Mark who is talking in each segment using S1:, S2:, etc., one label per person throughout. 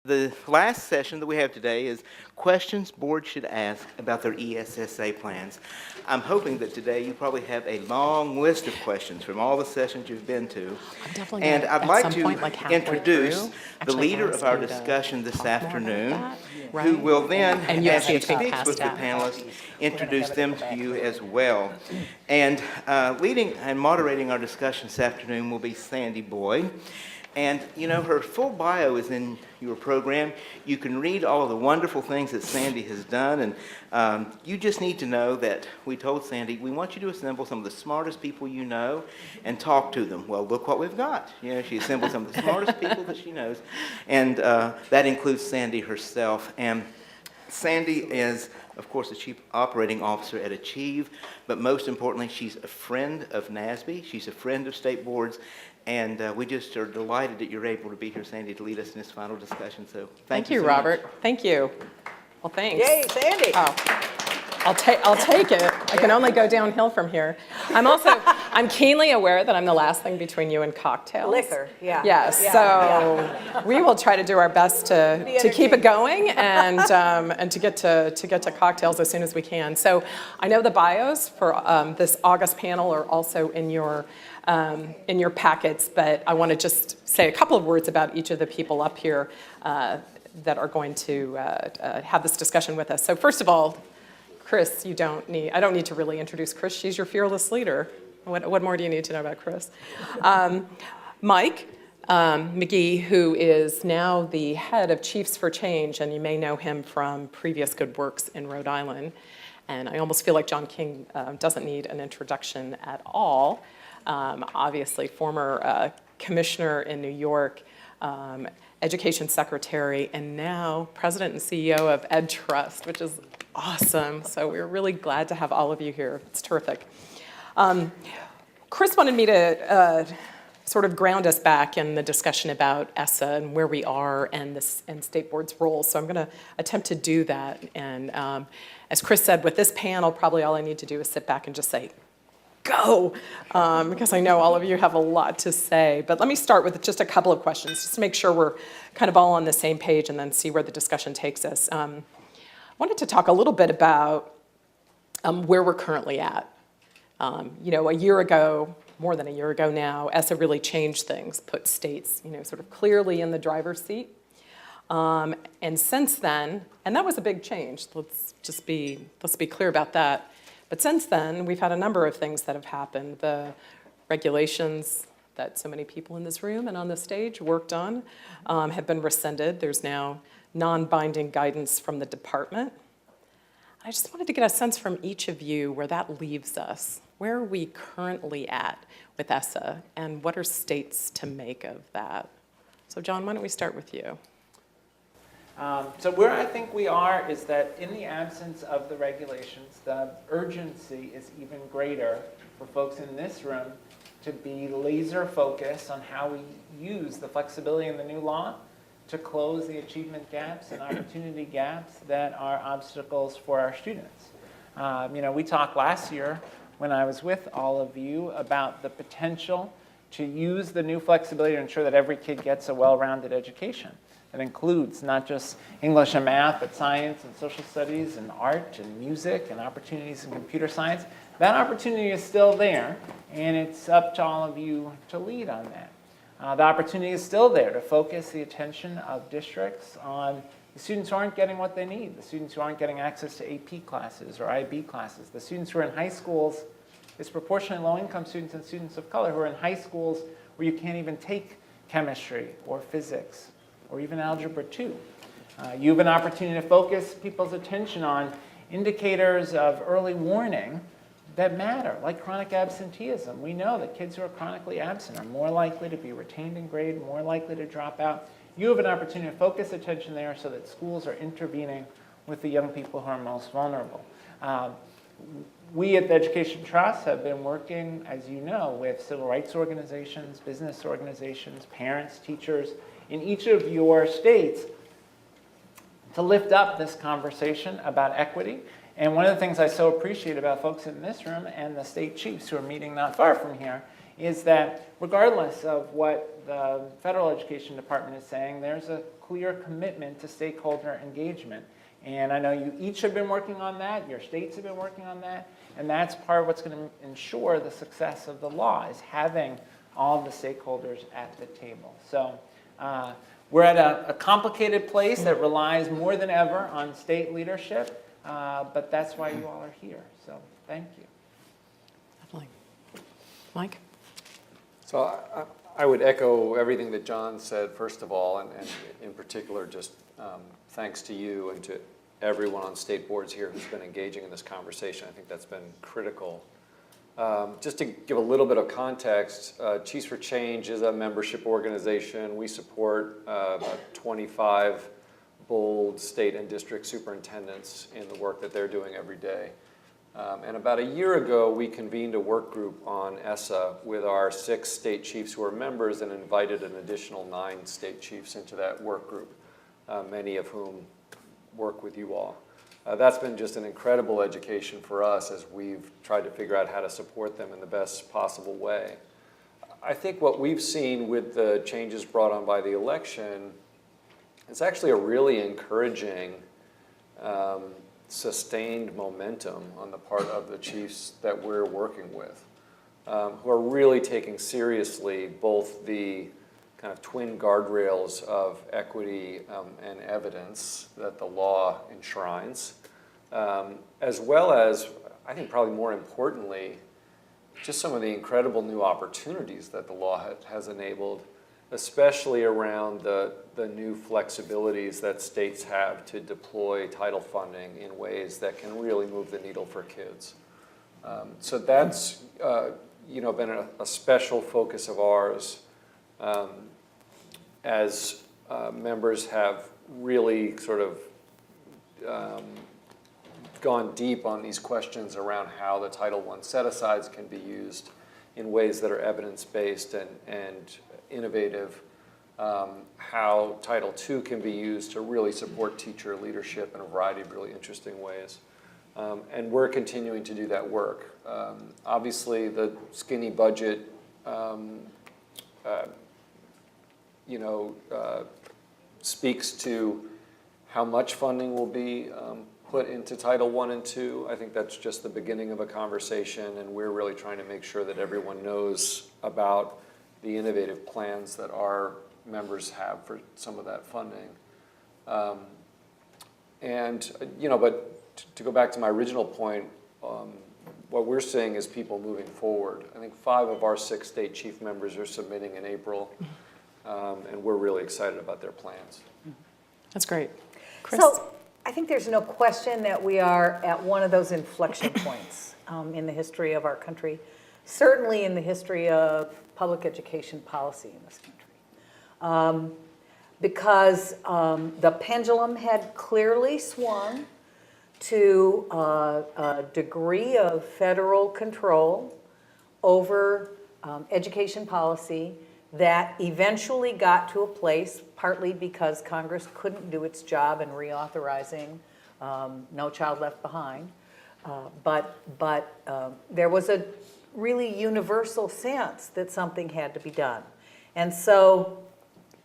S1: The last session that we have today is questions boards should ask about their ESSA plans. I'm hoping that today you probably have a long list of questions from all the sessions you've been to.
S2: I'm definitely
S1: And
S2: gonna,
S1: I'd like
S2: at some
S1: to
S2: point, like halfway
S1: introduce
S2: through,
S1: the
S2: actually
S1: leader
S2: ask
S1: of our
S2: you to
S1: discussion this
S2: talk more about
S1: afternoon,
S2: that,
S1: who
S2: right?
S1: will then,
S2: And you
S1: as
S2: have
S1: she
S2: to talk
S1: speaks
S2: past
S1: with the
S2: that.
S1: panelists, introduce them to you as well. And leading and moderating our discussion this afternoon will be Sandra Boyd. And, you know, her full bio is in your program. You can read all of the wonderful things that Sandy has done. And you just need to know that we told Sandy, we want you to assemble some of the smartest people you know and talk to them. Well, look what we've got. You know, she assembled some of the smartest people that she knows. And that includes Sandy herself. And Sandy is, of course, the Chief Operating Officer at Achieve. But most importantly, she's a friend of NASBE. She's a friend of state boards. And we just are delighted that you're able to be here, Sandy, to lead us in this final discussion. So thank you so
S2: Robert.
S1: much.
S2: Thank you. Well, thanks.
S3: Yay, Sandy.
S2: Oh, I'll take it. I can only go downhill from here. I'm keenly aware that I'm the last thing between you and cocktails.
S3: Liquor, yeah.
S2: Yes,
S3: Yeah,
S2: so we will try to do our best to keep it going and to get to cocktails as soon as we can. So I know the bios for this August panel are also in your packets, but I want to just say a couple of words about each of the people up here that are going to have this discussion with us. So first of all, Kris, I don't need to really introduce Kris. She's your fearless leader. What more do you need to know about Kris? Mike Magee, who is now the head of Chiefs for Change, and you may know him from previous good works in Rhode Island. And I almost feel like John King doesn't need an introduction at all. Obviously, former commissioner in New York, education secretary, and now president and CEO of Ed Trust, which is awesome. So we're really glad to have all of you here. It's terrific. Kris wanted me to sort of ground us back in the discussion about ESSA and where we are and State Board's role. So I'm going to attempt to do that. And as Kris said, with this panel, probably all I need to do is sit back and just say, go, because I know all of you have a lot to say. But let me start with just a couple of questions, just to make sure we're kind of all on the same page and then see where the discussion takes us. I wanted to talk a little bit about where we're currently at. You know, a year ago, more than a year ago now, ESSA really changed things, put states, you know, sort of clearly in the driver's seat. And since then, and that was a big change, let's be clear about that. But since then, we've had a number of things that have happened. The regulations that so many people in this room and on the stage worked on have been rescinded. There's now non-binding guidance from the department. I just wanted to get a sense from each of you where that leaves us. Where are we currently at with ESSA, and what are states to make of that? So John, why don't we start with you?
S4: So where I think we are is that in the absence of the regulations, the urgency is even greater for folks in this room to be laser focused on how we use the flexibility in the new law to close the achievement gaps and opportunity gaps that are obstacles for our students. You know, we talked last year when I was with all of you about the potential to use the new flexibility to ensure that every kid gets a well-rounded education. That includes not just English and math, but science and social studies and art and music and opportunities in computer science. That opportunity is still there, and it's up to all of you to lead on that. The opportunity is still there to focus the attention of districts on the students who aren't getting what they need, the students who aren't getting access to AP classes or IB classes, the students who are in high schools, disproportionately low-income students and students of color who are in high schools where you can't even take chemistry or physics or even Algebra 2. You have an opportunity to focus people's attention on indicators of early warning that matter, like chronic absenteeism. We know that kids who are chronically absent are more likely to be retained in grade, more likely to drop out. You have an opportunity to focus attention there so that schools are intervening with the young people who are most vulnerable. We at the Education Trust have been working, as you know, with civil rights organizations, business organizations, parents, teachers, in each of your states to lift up this conversation about equity. And one of the things I so appreciate about folks in this room and the state chiefs who are meeting not far from here is that regardless of what the federal education department is saying, there's a clear commitment to stakeholder engagement. And I know you each have been working on that, your states have been working on that, and that's part of what's going to ensure the success of the law, is having all the stakeholders at the table. So we're at a complicated place that relies more than ever on state leadership, but that's why you all are here. So thank you.
S2: Definitely. Mike?
S3: So I would echo everything that John said, first of all, and in particular, just thanks to you and to everyone on state boards here who's been engaging in this conversation. I think that's been critical. Just to give a little bit of context, Chiefs for Change is a membership organization. We support about 25 bold state and district superintendents in the work that they're doing every day. And about a year ago, we convened a work group on ESSA with our 6 state chiefs who are members and invited an additional 9 state chiefs into that work group, many of whom work with you all. That's been just an incredible education for us as we've tried to figure out how to support them in the best possible way. I think what we've seen with the changes brought on by the election, it's actually a really encouraging sustained momentum on the part of the chiefs that we're working with, who are really taking seriously both the kind of twin guardrails of equity and evidence that the law enshrines, as well as, I think probably more importantly, just some of the incredible new opportunities that the law has enabled, especially around the new flexibilities that states have to deploy title funding in ways that can really move the needle for kids. So that's been a special focus of ours as members have really sort of gone deep on these questions around how the Title I set-asides can be used in ways that are evidence-based and innovative, how Title II can be used to really support teacher leadership in a variety of really interesting ways. And we're continuing to do that work. Obviously, the skinny budget speaks to how much funding will be put into Title I and II. I think that's just the beginning of a conversation, and we're really trying to make sure that everyone knows about the innovative plans that our members have for some of that funding. But to go back to my original point, what we're seeing is people moving forward. I think 5 of our 6 state chief members are submitting in April, and we're really excited about their plans.
S2: That's great. Kris?
S5: So I think there's no question that we are at one of those inflection points in the history of our country, certainly in the history of public education policy in this country. Because the pendulum had clearly swung to a degree of federal control over education policy that eventually got to a place, partly because Congress couldn't do its job in reauthorizing No Child Left Behind, but there was a really universal sense that something had to be done. And so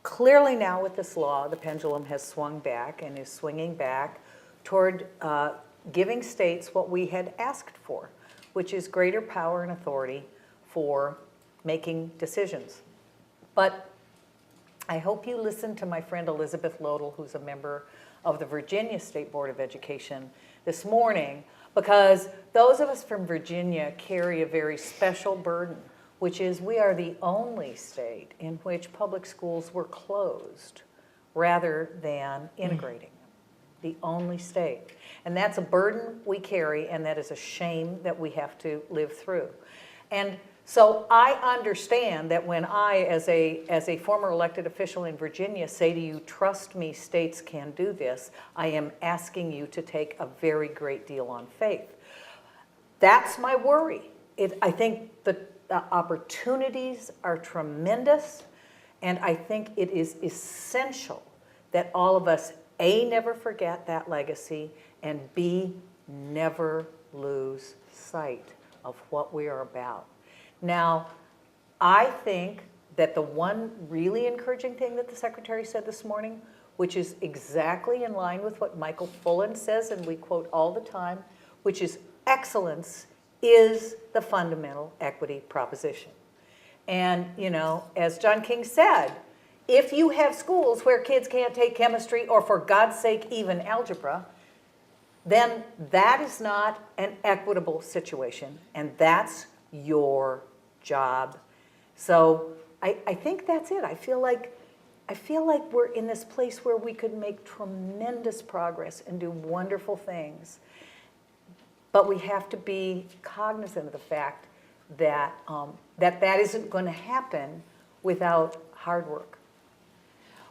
S5: clearly now with this law, the pendulum has swung back and is swinging back toward giving states what we had asked for, which is greater power and authority for making decisions. But I hope you listened to my friend Elizabeth Lodel, who's a member of the Virginia State Board of Education this morning, because those of us from Virginia carry a very special burden, which is we are the only state in which public schools were closed rather than integrating them. The only state. And that's a burden we carry, and that is a shame that we have to live through. And so I understand that when I, as a former elected official in Virginia, say to you, trust me, states can do this, I am asking you to take a very great deal on faith. That's my worry. I think the opportunities are tremendous, and I think it is essential that all of us, A, never forget that legacy, and B, never lose sight of what we are about. Now, I think that the one really encouraging thing that the Secretary said this morning, which is exactly in line with what Michael Fullen says, and we quote all the time, which is excellence is the fundamental equity proposition. And, you know, as John King said, if you have schools where kids can't take chemistry or, for God's sake, even algebra, then that is not an equitable situation, and that's your job. So I think that's it. I feel like we're in this place where we could make tremendous progress and do wonderful things. But we have to be cognizant of the fact that that isn't going to happen without hard work.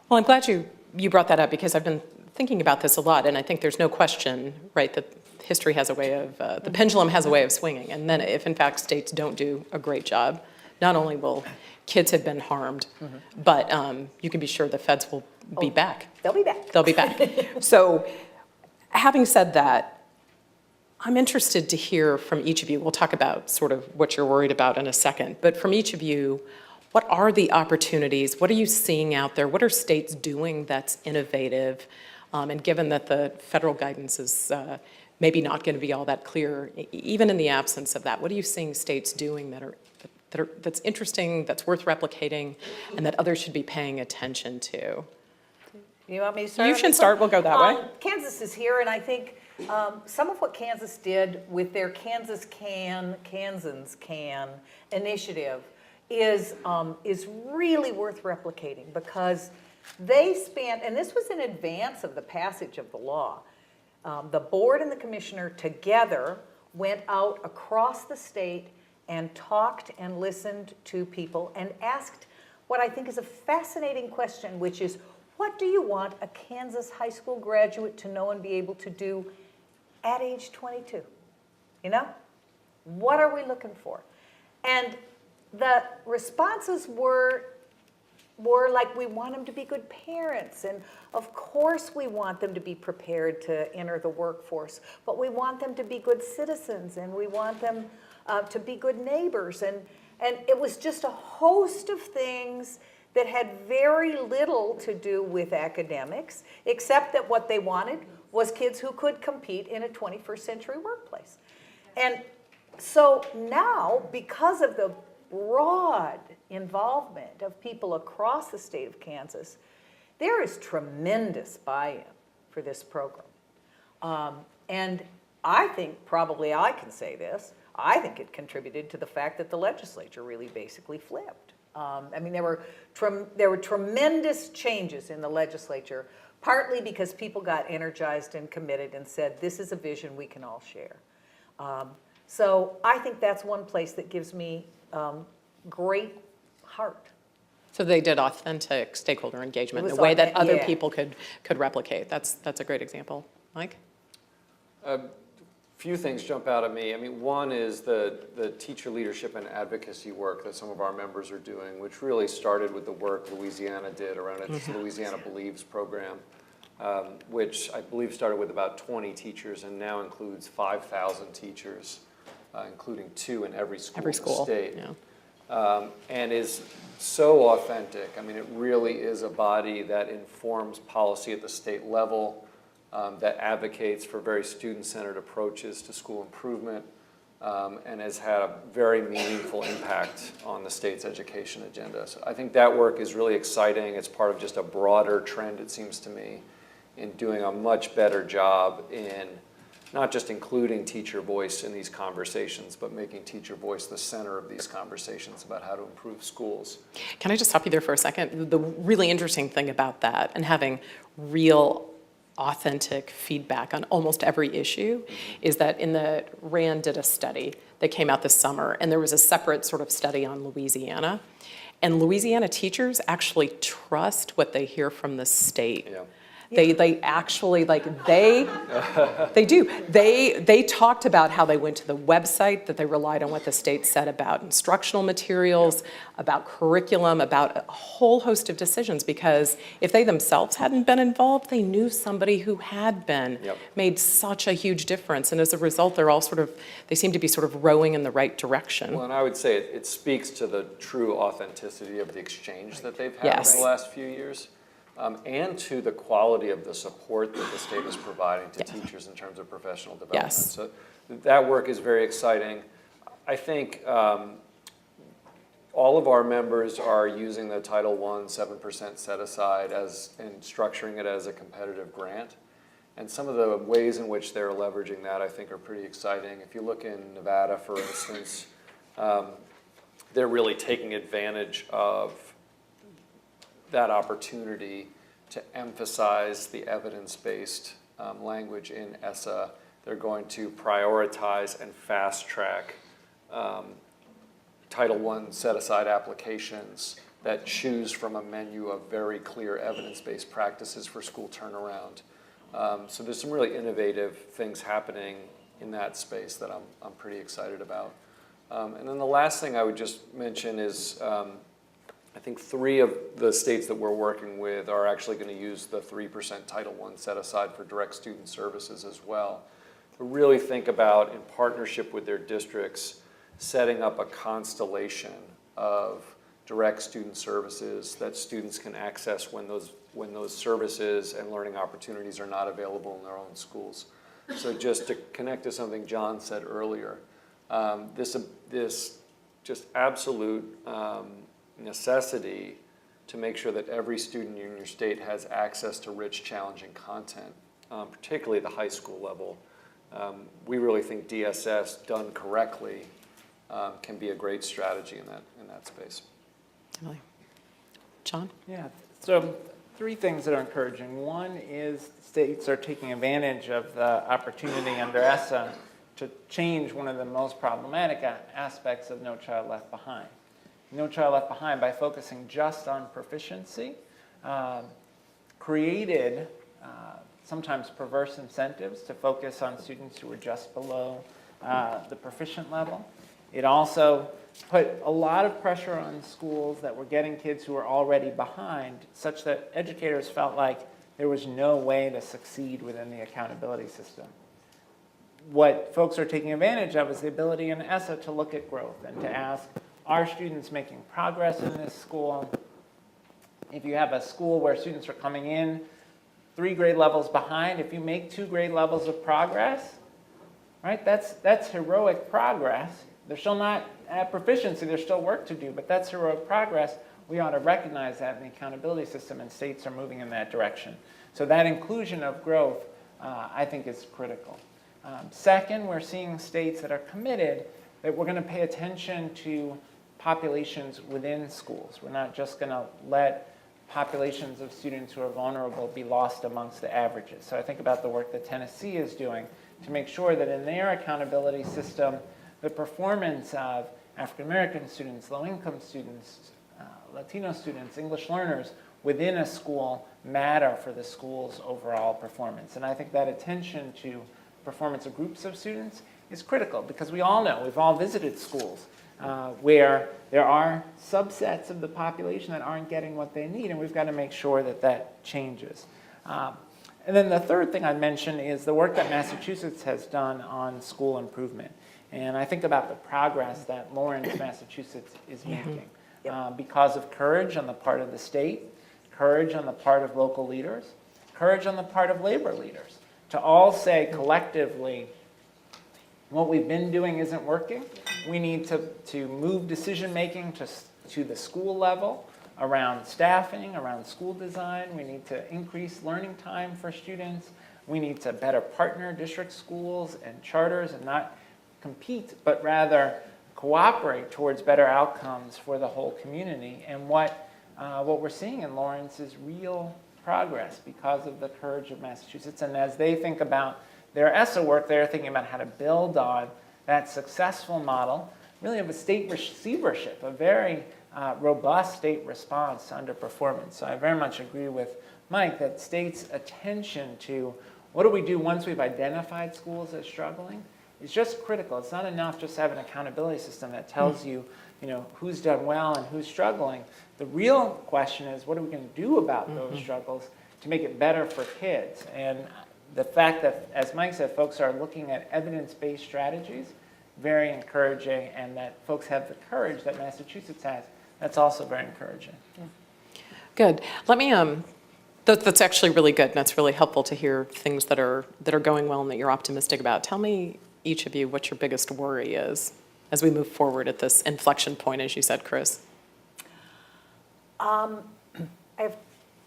S2: Well, I'm glad you brought that up, because I've been thinking about this a lot, and I think there's no question, right, that history has a way of, the pendulum has a way of swinging, and then if in fact states don't do a great job, not only will kids have been harmed, but you can be sure the feds will be back.
S5: They'll be back.
S2: They'll be back. So having said that, I'm interested to hear from each of you. We'll talk about sort of what you're worried about in a second, but from each of you, what are the opportunities? What are you seeing out there? What are states doing that's innovative? And given that the federal guidance is maybe not going to be all that clear, even in the absence of that, what are you seeing states doing that's interesting, that's worth replicating, and that others should be paying attention to?
S5: You want me to start?
S2: You should start. We'll go that way.
S5: Kansas is here, and I think some of what Kansas did with their Kansans Can initiative is really worth replicating, because they spent, and this was in advance of the passage of the law, the board and the commissioner together went out across the state and talked and listened to people and asked what I think is a fascinating question, which is, what do you want a Kansas high school graduate to know and be able to do at age 22? You know? What are we looking for? And the responses were like, we want them to be good parents, and of course we want them to be prepared to enter the workforce, but we want them to be good citizens, and we want them to be good neighbors. And it was just a host of things that had very little to do with academics, except that what they wanted was kids who could compete in a 21st century workplace. And so now, because of the broad involvement of people across the state of Kansas, there is tremendous buy-in for this program. And I think, probably I can say this, I think it contributed to the fact that the legislature really basically flipped. I mean, there were tremendous changes in the legislature, partly because people got energized and committed and said, this is a vision we can all share. So I think that's one place that gives me great heart.
S2: So they did authentic stakeholder engagement in
S5: It was
S2: a way that other
S5: yeah.
S2: people could replicate. That's a great example. Mike?
S3: Few things jump out at me. I mean, one is the teacher leadership and advocacy work that some of our members are doing, which really started with the work Louisiana did around its Louisiana Believes program, which I believe started with about 20 teachers and now includes 5,000 teachers, including 2 in every school in the state.
S2: Yeah.
S3: And is so authentic. I mean, it really is a body that informs policy at the state level, that advocates for very student-centered approaches to school improvement, and has had a very meaningful impact on the state's education agenda. So I think that work is really exciting. It's part of just a broader trend, it seems to me, in doing a much better job in not just including teacher voice in these conversations, but making teacher voice the center of these conversations about how to improve schools.
S2: Can I just stop you there for a second? The really interesting thing about that, and having real authentic feedback on almost every issue, is that RAND did a study that came out this summer, and there was a separate sort of study on Louisiana. And Louisiana teachers actually trust what they hear from the state.
S3: Yeah.
S2: They actually, they do. They talked about how they went to the website, that they relied on what the state said about instructional materials, about curriculum, about a whole host of decisions, because if they themselves hadn't been involved, they knew somebody who had been. Made such a huge difference. And as a result, they seem to be sort of rowing in the right direction.
S3: Well, and I would say it speaks to the true authenticity of the exchange that they've had over the last few years. And to the quality of the support that the state is providing to teachers in terms of professional development. So that work is very exciting. I think all of our members are using the Title I 7% set aside and structuring it as a competitive grant. And some of the ways in which they're leveraging that I think are pretty exciting. If you look in Nevada, for instance, they're really taking advantage of that opportunity to emphasize the evidence-based language in ESSA. They're going to prioritize and fast-track Title I set-aside applications that choose from a menu of very clear evidence-based practices for school turnaround. So there's some really innovative things happening in that space that I'm pretty excited about. And then the last thing I would just mention is I think 3 of the states that we're working with are actually going to use the 3% Title I set aside for direct student services as well. To really think about, in partnership with their districts, setting up a constellation of direct student services that students can access when those services and learning opportunities are not available in their own schools. So just to connect to something John said earlier, this just absolute necessity to make sure that every student in your state has access to rich, challenging content, particularly at the high school level. We really think DSS, done correctly, can be a great strategy in that space.
S2: Definitely. John?
S4: Yeah, so 3 things that are encouraging. One is states are taking advantage of the opportunity under ESSA to change one of the most problematic aspects of No Child Left Behind. No Child Left Behind, by focusing just on proficiency, created sometimes perverse incentives to focus on students who were just below the proficient level. It also put a lot of pressure on schools that were getting kids who were already behind, such that educators felt like there was no way to succeed within the accountability system. What folks are taking advantage of is the ability in ESSA to look at growth and to ask, are students making progress in this school? If you have a school where students are coming in 3 grade levels behind, if you make 2 grade levels of progress, right, that's heroic progress. They're still not at proficiency, there's still work to do, but that's heroic progress. We ought to recognize that in the accountability system, and states are moving in that direction. So that inclusion of growth, I think, is critical. Second, we're seeing states that are committed that we're going to pay attention to populations within schools. We're not just going to let populations of students who are vulnerable be lost amongst the averages. So I think about the work that Tennessee is doing to make sure that in their accountability system, the performance of African American students, low-income students, Latino students, English learners within a school matter for the school's overall performance. And I think that attention to performance of groups of students is critical, because we all know, we've all visited schools where there are subsets of the population that aren't getting what they need, and we've got to make sure that that changes. And then the third thing I'd mention is the work that Massachusetts has done on school improvement. And I think about the progress that Lawrence, Massachusetts is making because of courage on the part of the state, courage on the part of local leaders, courage on the part of labor leaders, to all say collectively, what we've been doing isn't working. We need to move decision-making to the school level around staffing, around school design. We need to increase learning time for students. We need to better partner district schools and charters and not compete, but rather cooperate towards better outcomes for the whole community. And what we're seeing in Lawrence is real progress because of the courage of Massachusetts. And as they think about their ESSA work, they're thinking about how to build on that successful model, really of a state receivership, a very robust state response to underperformance. So I very much agree with Mike, that state's attention to what do we do once we've identified schools as struggling is just critical. It's not enough just to have an accountability system that tells you, who's done well and who's struggling. The real question is, what are we going to do about those struggles to make it better for kids? And the fact that, as Mike said, folks are looking at evidence-based strategies, very encouraging, and that folks have the courage that Massachusetts has, that's also very encouraging.
S2: Good. Let me, that's actually really good, and that's really helpful to hear things that are going well and that you're optimistic about. Tell me, each of you, what your biggest worry is as we move forward at this inflection point, as you said, Kris.
S5: I have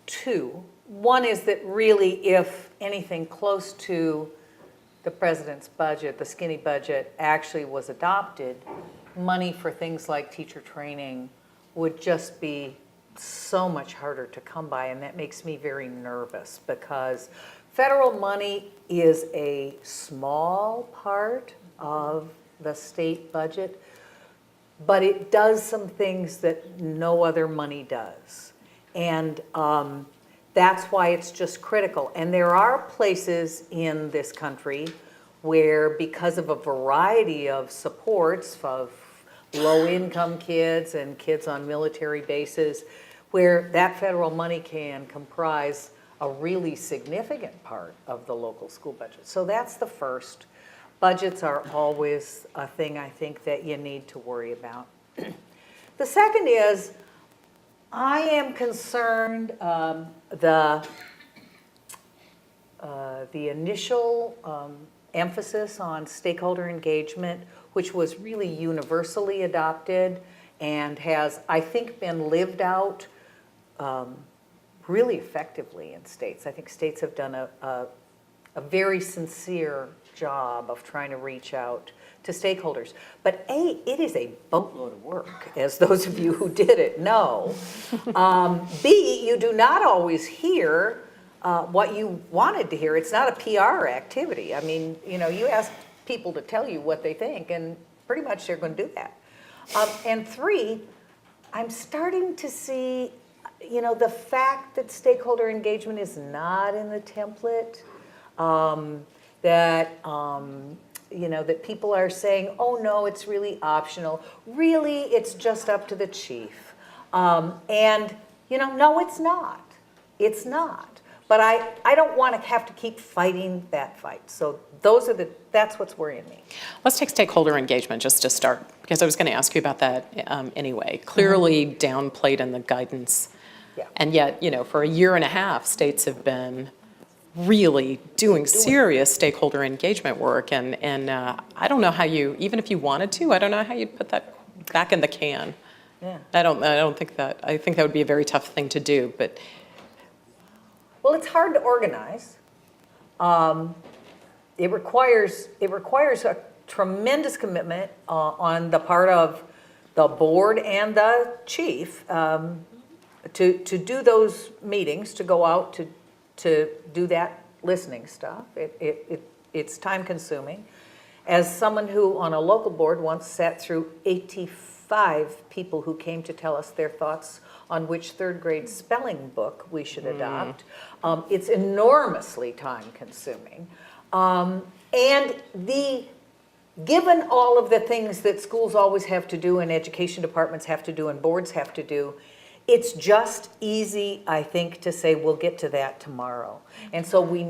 S5: two. One is that really, if anything close to the president's budget, the skinny budget, actually was adopted, money for things like teacher training would just be so much harder to come by, and that makes me very nervous because federal money is a small part of the state budget, but it does some things that no other money does. And that's why it's just critical. And there are places in this country where, because of a variety of supports of low-income kids and kids on military bases, where that federal money can comprise a really significant part of the local school budget. So that's the first. Budgets are always a thing, I think, that you need to worry about. The second is, I am concerned the initial emphasis on stakeholder engagement, which was really universally adopted and has, I think, been lived out really effectively in states. I think states have done a very sincere job of trying to reach out to stakeholders. But A, it is a boatload of work, as those of you who did it know. B, you do not always hear what you wanted to hear. It's not a PR activity. I mean, you ask people to tell you what they think, and pretty much they're going to do that. And three, I'm starting to see, the fact that stakeholder engagement is not in the template, that people are saying, oh no, it's really optional. Really, it's just up to the chief. No, it's not. It's not. But I don't want to have to keep fighting that fight. So that's what's worrying me.
S2: Let's take stakeholder engagement just to start, because I was going to ask you about that anyway. Clearly downplayed in the guidance.
S5: Yeah.
S2: And yet, for a year and a half, states have been really doing serious stakeholder engagement work. And I don't know how even if you wanted to, I don't know how you'd put that back in the can.
S5: Yeah.
S2: I think that would be a very tough thing to do, but.
S5: Well, it's hard to organize. It requires a tremendous commitment on the part of the board and the chief to do those meetings, to go out to do that listening stuff. It's time consuming. As someone who on a local board once sat through 85 people who came to tell us their thoughts on which third grade spelling book we should adopt, it's enormously time consuming. And given all of the things that schools always have to do and education departments have to do and boards have to do, it's just easy, I think, to say we'll get to that tomorrow. And so we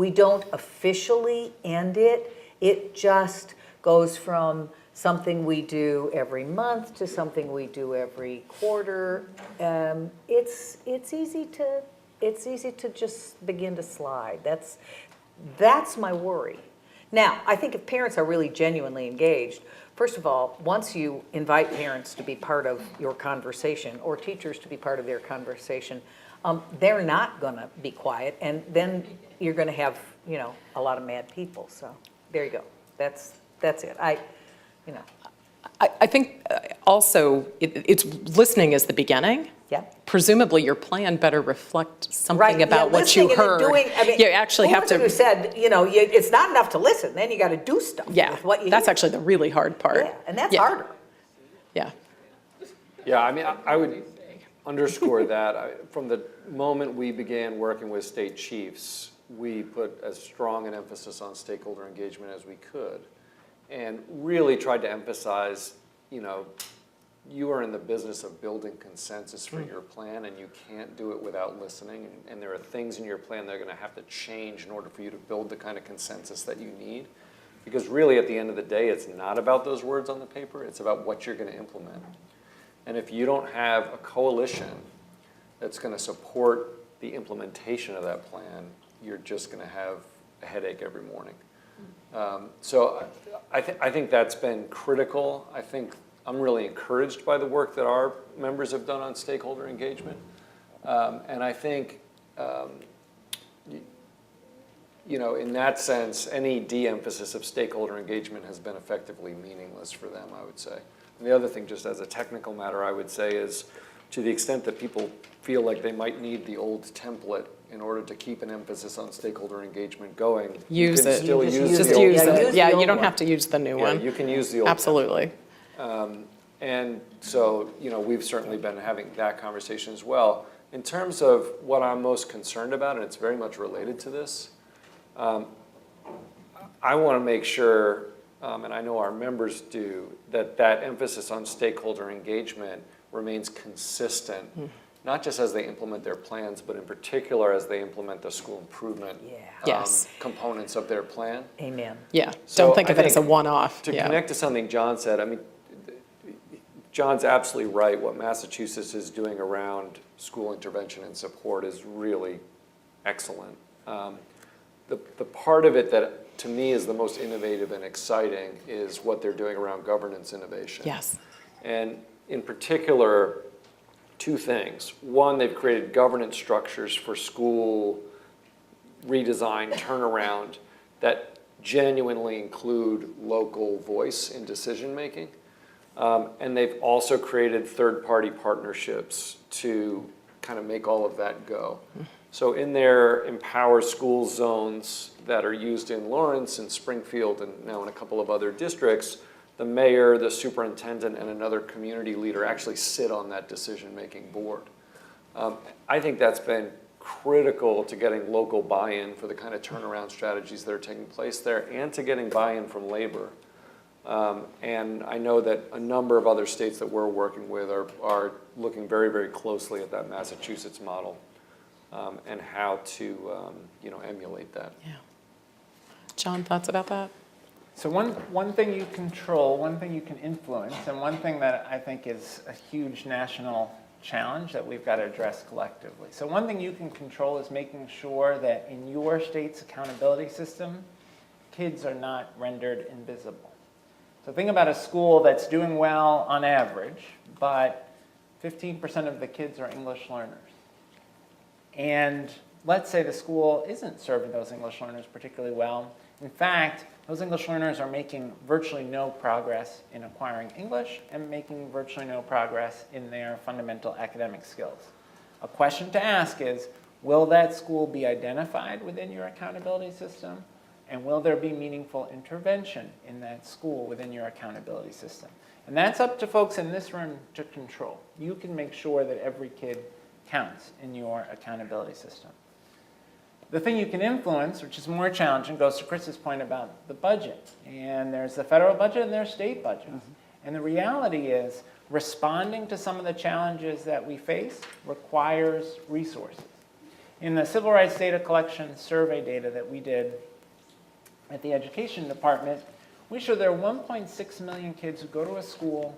S5: don't officially end it. It just goes from something we do every month to something we do every quarter. It's easy to just begin to slide. That's my worry. Now, I think if parents are really genuinely engaged, first of all, once you invite parents to be part of your conversation or teachers to be part of their conversation, they're not going to be quiet, and then you're going to have, a lot of mad people. So there you go. That's it.
S2: I think also it's listening is the beginning.
S5: Yeah.
S2: Presumably your plan better reflect something
S5: Right,
S2: about
S5: yeah,
S2: what you
S5: listening and
S2: heard.
S5: doing,
S2: You actually have to.
S5: Who said, it's not enough to listen, then you got to do stuff with what you
S2: that's
S5: hear.
S2: actually the really hard part.
S5: Yeah, and that's harder.
S2: Yeah.
S3: Yeah, I mean, I would underscore that. From the moment we began working with state chiefs, we put as strong an emphasis on stakeholder engagement as we could, and really tried to emphasize, you are in the business of building consensus for your plan, and you can't do it without listening. And there are things in your plan that are going to have to change in order for you to build the kind of consensus that you need. Because really, at the end of the day, it's not about those words on the paper. It's about what you're going to implement. And if you don't have a coalition that's going to support the implementation of that plan, you're just going to have a headache every morning. So I think that's been critical. I think I'm really encouraged by the work that our members have done on stakeholder engagement. And I think, in that sense, any de-emphasis of stakeholder engagement has been effectively meaningless for them, I would say. And the other thing, just as a technical matter, I would say is, to the extent that people feel like they might need the old template in order to keep an emphasis on stakeholder engagement going,
S2: Use
S3: you can
S2: it.
S3: still
S5: Just
S3: use
S5: use
S2: Just
S3: the old
S2: use
S5: Yeah,
S3: template.
S5: use
S2: it.
S5: the
S2: Yeah,
S5: old
S2: you don't
S5: one.
S2: have to use the new
S3: Yeah,
S2: one.
S3: you can use the old template.
S2: Absolutely.
S3: And so, we've certainly been having that conversation as well. In terms of what I'm most concerned about, and it's very much related to this, I want to make sure, and I know our members do, that emphasis on stakeholder engagement remains consistent, not just as they implement their plans, but in particular as they implement the school improvement
S2: Yes.
S3: components of their plan.
S5: Amen.
S2: Yeah,
S3: So
S2: don't think
S3: I
S2: of it as a
S3: think
S2: one-off.
S3: To
S2: Yeah.
S3: connect to something John said, John's absolutely right. What Massachusetts is doing around school intervention and support is really excellent. The part of it that to me is the most innovative and exciting is what they're doing around governance innovation.
S2: Yes.
S3: And in particular, two things. One, they've created governance structures for school redesign, turnaround, that genuinely include local voice in decision-making. And they've also created third-party partnerships to kind of make all of that go. So in their Empower School zones that are used in Lawrence and Springfield and now in a couple of other districts, the mayor, the superintendent, and another community leader actually sit on that decision-making board. I think that's been critical to getting local buy-in for the kind of turnaround strategies that are taking place there, and to getting buy-in from labor. And I know that a number of other states that we're working with are looking very, very closely at that Massachusetts model and how to emulate that.
S2: Yeah. John, thoughts about that?
S4: So one thing you control, one thing you can influence, and one thing that I think is a huge national challenge that we've got to address collectively. So one thing you can control is making sure that in your state's accountability system, kids are not rendered invisible. So think about a school that's doing well on average, but 15% of the kids are English learners. And let's say the school isn't serving those English learners particularly well. In fact, those English learners are making virtually no progress in acquiring English and making virtually no progress in their fundamental academic skills. A question to ask is, will that school be identified within your accountability system? And will there be meaningful intervention in that school within your accountability system? And that's up to folks in this room to control. You can make sure that every kid counts in your accountability system. The thing you can influence, which is more challenging, goes to Kris's point about the budget. And there's the federal budget and there's state budgets. And the reality is, responding to some of the challenges that we face requires resources. In the Civil Rights Data Collection survey data that we did at the Education Department, we show there are 1.6 million kids who go to a school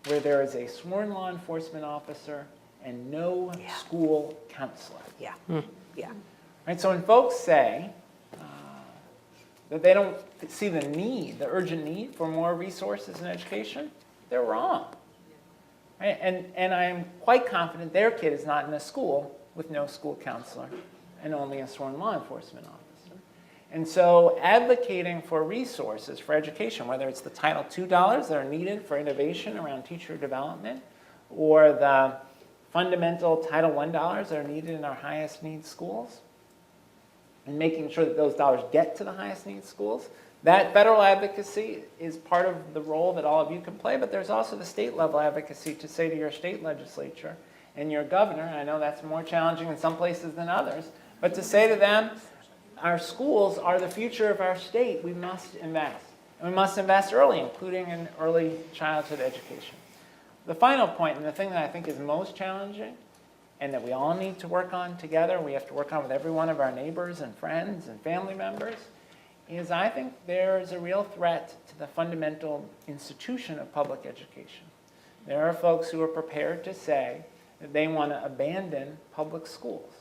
S4: where there is a sworn law enforcement officer and no school counselor.
S5: Yeah. Yeah.
S4: Right, so when folks say that they don't see the need, the urgent need for more resources in education, they're wrong. Right? And I'm quite confident their kid is not in a school with no school counselor and only a sworn law enforcement officer. And so advocating for resources for education, whether it's the Title II dollars that are needed for innovation around teacher development, or the fundamental Title I dollars that are needed in our highest needs schools, and making sure that those dollars get to the highest needs schools, that federal advocacy is part of the role that all of you can play, but there's also the state level advocacy to say to your state legislature, and your governor, and I know that's more challenging in some places than others, but to say to them, our schools are the future of our state. We must invest. And we must invest early, including in early childhood education. The final point, and the thing that I think is most challenging, and that we all need to work on together, we have to work on with every one of our neighbors and friends and family members, is I think there is a real threat to the fundamental institution of public education. There are folks who are prepared to say that they want to abandon public schools.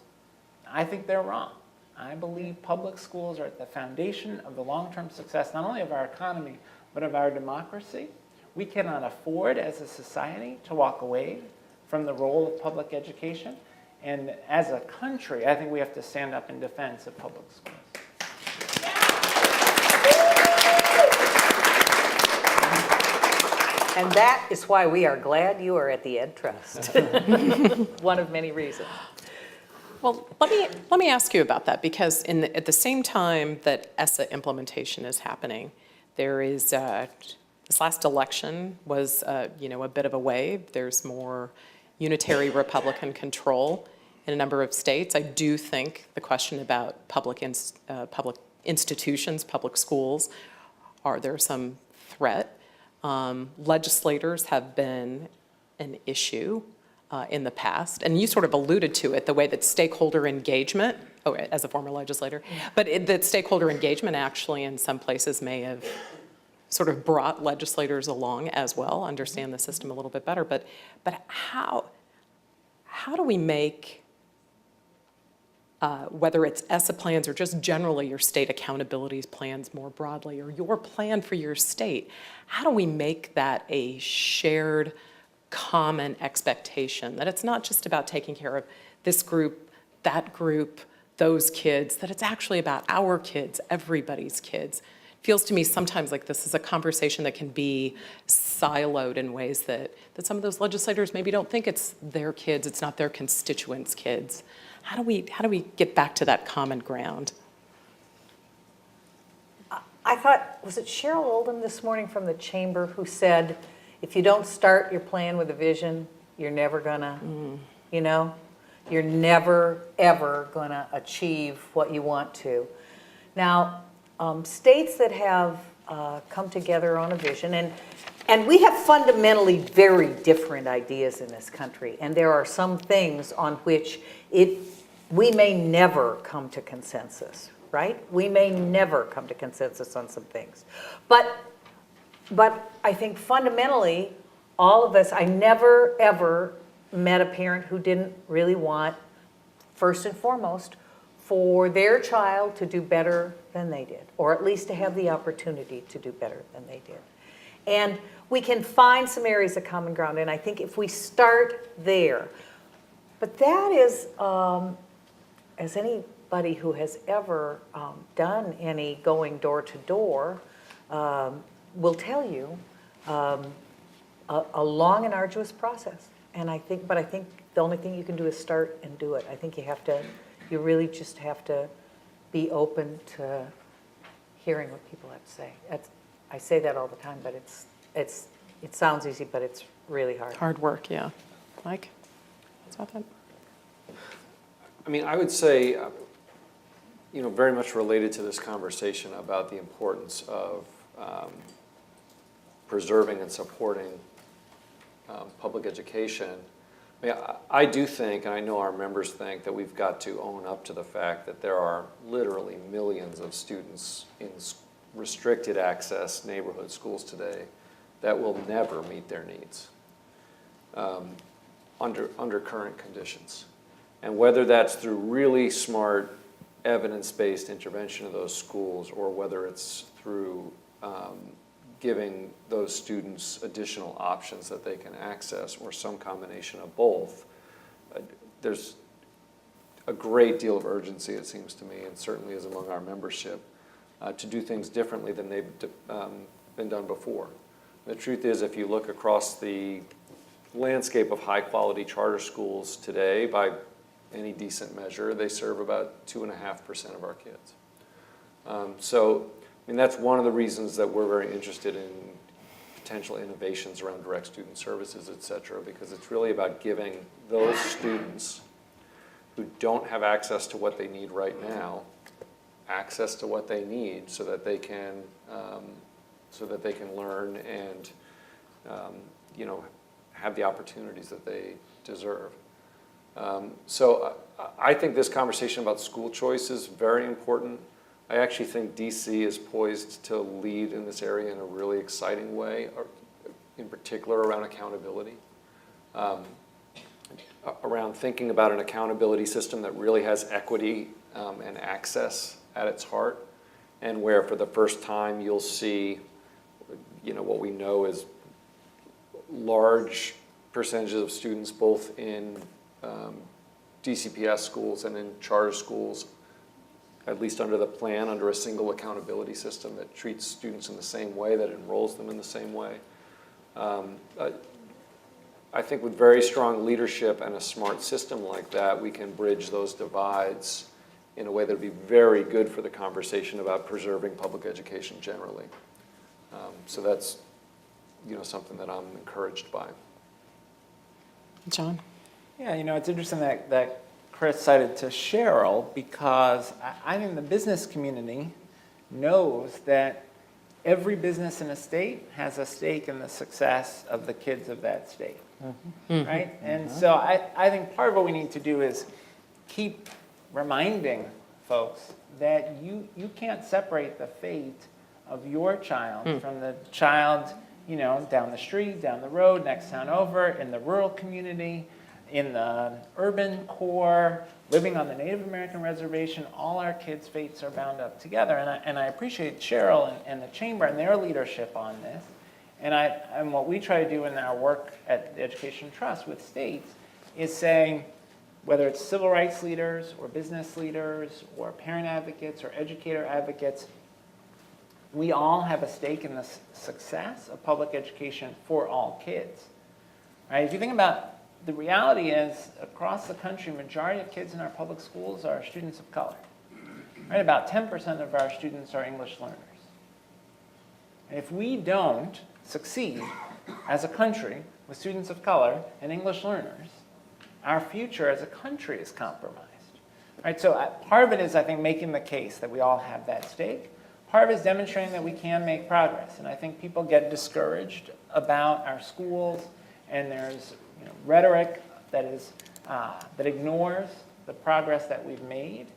S4: I think they're wrong. I believe public schools are at the foundation of the long-term success, not only of our economy, but of our democracy. We cannot afford as a society to walk away from the role of public education. And as a country, I think we have to stand up in defense of public schools.
S5: And that is why we are glad you are at the Ed Trust. One of many reasons.
S2: Well, let me ask you about that, because at the same time that ESSA implementation is happening, there is this last election was a bit of a wave. There's more unitary Republican control in a number of states. I do think the question about public institutions, public schools, are there some threat? Legislators have been an issue in the past, and you sort of alluded to it, the way that stakeholder engagement, as a former legislator, but that stakeholder engagement actually in some places may have sort of brought legislators along as well, understand the system a little bit better. But how do we make, whether it's ESSA plans or just generally your state accountability plans more broadly, or your plan for your state, how do we make that a shared common expectation, that it's not just about taking care of this group, that group, those kids, that it's actually about our kids, everybody's kids? It feels to me sometimes like this is a conversation that can be siloed in ways that some of those legislators maybe don't think it's their kids, it's not their constituents' kids. How do we get back to that common ground?
S5: I thought, was it Cheryl Oldham this morning from the chamber who said, if you don't start your plan with a vision, you're never gonna, you're never, ever gonna achieve what you want to. Now, states that have come together on a vision, and we have fundamentally very different ideas in this country, and there are some things on which we may never come to consensus, right? We may never come to consensus on some things. But I think fundamentally, all of us, I never, ever met a parent who didn't really want, first and foremost, for their child to do better than they did, or at least to have the opportunity to do better than they did. And we can find some areas of common ground, and I think if we start there, but that is, as anybody who has ever done any going door to door will tell you, a long and arduous process. And I think the only thing you can do is start and do it. I think you really just have to be open to hearing what people have to say. I say that all the time, but it sounds easy, but it's really hard.
S2: Hard work, yeah. Mike? What's about that?
S3: I mean, I would say, very much related to this conversation about the importance of preserving and supporting public education. I mean, I do think, and I know our members think, that we've got to own up to the fact that there are literally millions of students in restricted access neighborhood schools today that will never meet their needs under current conditions. And whether that's through really smart evidence-based intervention of those schools, or whether it's through giving those students additional options that they can access, or some combination of both, there's a great deal of urgency, it seems to me, and certainly is among our membership, to do things differently than they've been done before. The truth is, if you look across the landscape of high-quality charter schools today, by any decent measure, they serve about 2.5% of our kids. So, I mean, that's one of the reasons that we're very interested in potential innovations around direct student services, et cetera, because it's really about giving those students who don't have access to what they need right now, access to what they need so that they can learn and have the opportunities that they deserve. So I think this conversation about school choice is very important. I actually think DC is poised to lead in this area in a really exciting way, in particular around accountability. Around thinking about an accountability system that really has equity and access at its heart, and where for the first time you'll see, what we know is large percentages of students both in DCPS schools and in charter schools, at least under the plan, under a single accountability system that treats students in the same way, that enrolls them in the same way. I think with very strong leadership and a smart system like that, we can bridge those divides in a way that would be very good for the conversation about preserving public education generally. So that's, something that I'm encouraged by.
S2: John?
S4: Yeah, it's interesting that Kris cited to Cheryl, because I think the business community knows that every business in a state has a stake in the success of the kids of that state, right? And so I think part of what we need to do is keep reminding folks that you can't separate the fate of your child from the child, down the street, down the road, next town over, in the rural community, in the urban core, living on the Native American reservation. All our kids' fates are bound up together. And I appreciate Cheryl and the Chamber and their leadership on this. And what we try to do in our work at the Education Trust with states is saying, whether it's civil rights leaders or business leaders or parent advocates or educator advocates, we all have a stake in the success of public education for all kids. Right? If you think about, the reality is, across the country, majority of kids in our public schools are students of color. Right? About 10% of our students are English learners. And if we don't succeed as a country with students of color and English learners, our future as a country is compromised. Right? So part of it is, I think, making the case that we all have that stake. Part of it is demonstrating that we can make progress. And I think people get discouraged about our schools, and there's rhetoric that ignores the progress that we've made,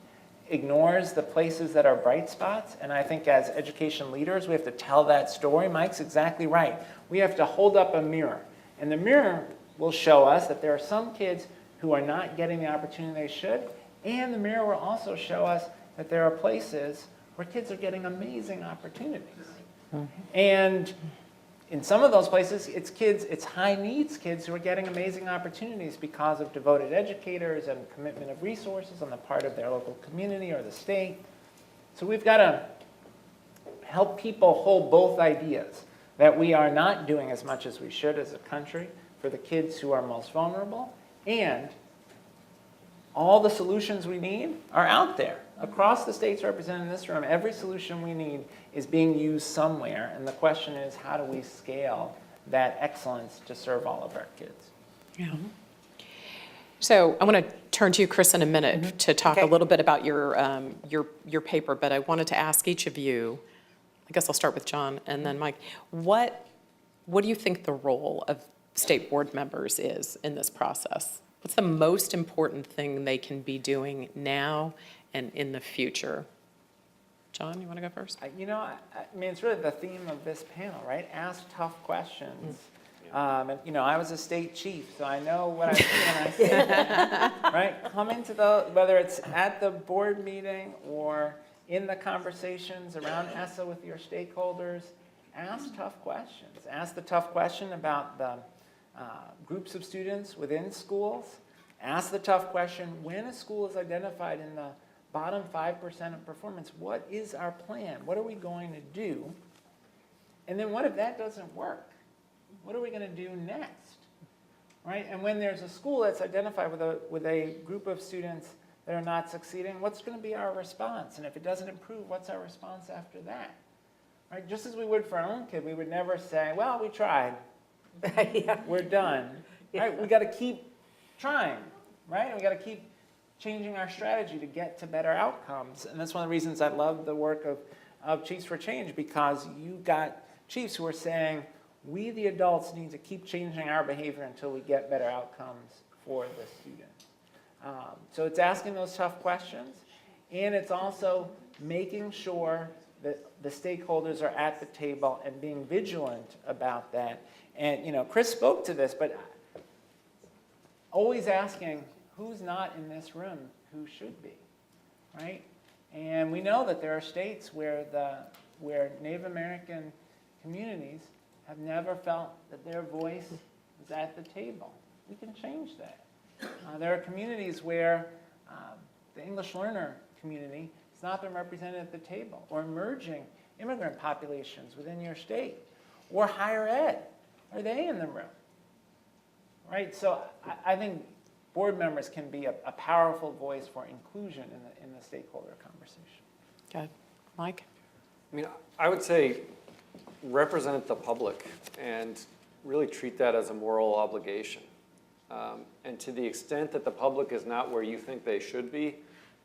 S4: ignores the places that are bright spots. And I think as education leaders, we have to tell that story. Mike's exactly right. We have to hold up a mirror. And the mirror will show us that there are some kids who are not getting the opportunity they should. And the mirror will also show us that there are places where kids are getting amazing opportunities. And in some of those places, it's high needs kids who are getting amazing opportunities because of devoted educators and commitment of resources on the part of their local community or the state. So we've got to help people hold both ideas, that we are not doing as much as we should as a country for the kids who are most vulnerable, and all the solutions we need are out there. Across the states represented in this room, every solution we need is being used somewhere, and the question is, how do we scale that excellence to serve all of our kids?
S2: Yeah. So I want to turn to you, Kris, in a minute to talk a little bit about your paper, but I wanted to ask each of you, I guess I'll start with John and then Mike, what do you think the role of state board members is in this process? What's the most important thing they can be doing now and in the future? John, you want to go first?
S4: I mean, it's really the theme of this panel, right? Ask tough questions. And, I was a state chief, so I know what I see when I say that, right? Come into whether it's at the board meeting or in the conversations around ESSA with your stakeholders, ask tough questions. Ask the tough question about the groups of students within schools. Ask the tough question, when a school is identified in the bottom 5% of performance, what is our plan? What are we going to do? And then what if that doesn't work? What are we going to do next? Right? And when there's a school that's identified with a group of students that are not succeeding, what's going to be our response? And if it doesn't improve, what's our response after that? right? Just as we would for our own kid, we would never say, well, we tried,
S5: Yeah.
S4: we're done, right? We got to keep trying, right? And we got to keep changing our strategy to get to better outcomes. And that's one of the reasons I love the work of Chiefs for Change, because you got chiefs who are saying, we, the adults, need to keep changing our behavior until we get better outcomes for the student. So it's asking those tough questions, and it's also making sure that the stakeholders are at the table and being vigilant about that. And, you know, Kris spoke to this, but always asking who's not in this room who should be, right? And we know that there are states where Native American communities have never felt that their voice is at the table. We can change that. There are communities where the English learner community has not been represented at the table, or emerging immigrant populations within your state, or higher ed. Are they in the room? Right? So I think board members can be a powerful voice for inclusion in the stakeholder conversation.
S2: Good. Mike?
S3: I mean, I would say represent the public and really treat that as a moral obligation. And to the extent that the public is not where you think they should be,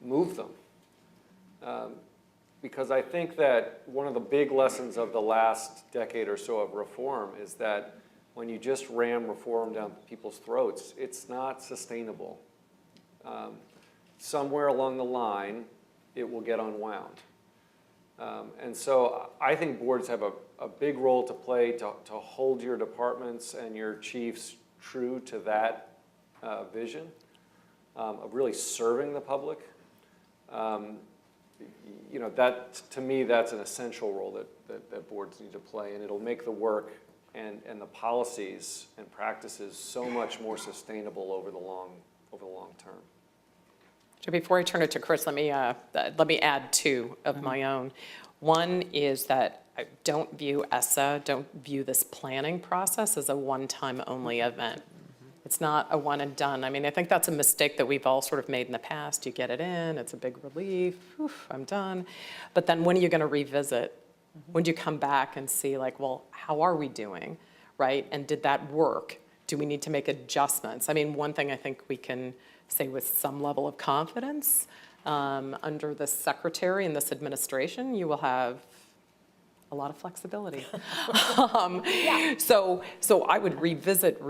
S3: move them. Because I think that one of the big lessons of the last decade or so of reform is that when you just ram reform down people's throats, it's not sustainable. Somewhere along the line, it will get unwound. And so I think boards have a big role to play to hold your departments and your chiefs true to that vision of really serving the public. You know, that, to me, that's an essential role that boards need to play, and it'll make the work and the policies and practices so much more sustainable over the long term.
S2: So before I turn it to Kris, let me add two of my own. One is that I don't view ESSA, don't view this planning process as a one-time only event. It's not a one and done. I mean, I think that's a mistake that we've all sort of made in the past. You get it in, it's a big relief, oof, I'm done. But then when are you going to revisit? When do you come back and see, like, well, how are we doing, right? And did that work? Do we need to make adjustments? I mean, one thing I think we can say with some level of confidence, under this secretary and this administration, you will have a lot of flexibility. So I would revisit,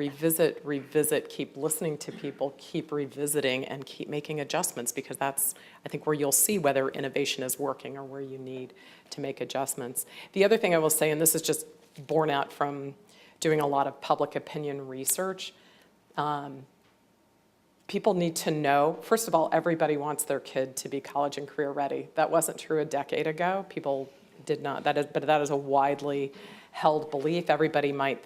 S2: keep listening to people, keep revisiting, and keep making adjustments, because that's, I think, where you'll see whether innovation is working or where you need to make adjustments. The other thing I will say, and this is just borne out from doing a lot of public opinion research, people need to know, first of all, everybody wants their kid to be college and career ready. That wasn't true a decade ago. People did not, but that is a widely held belief. Everybody might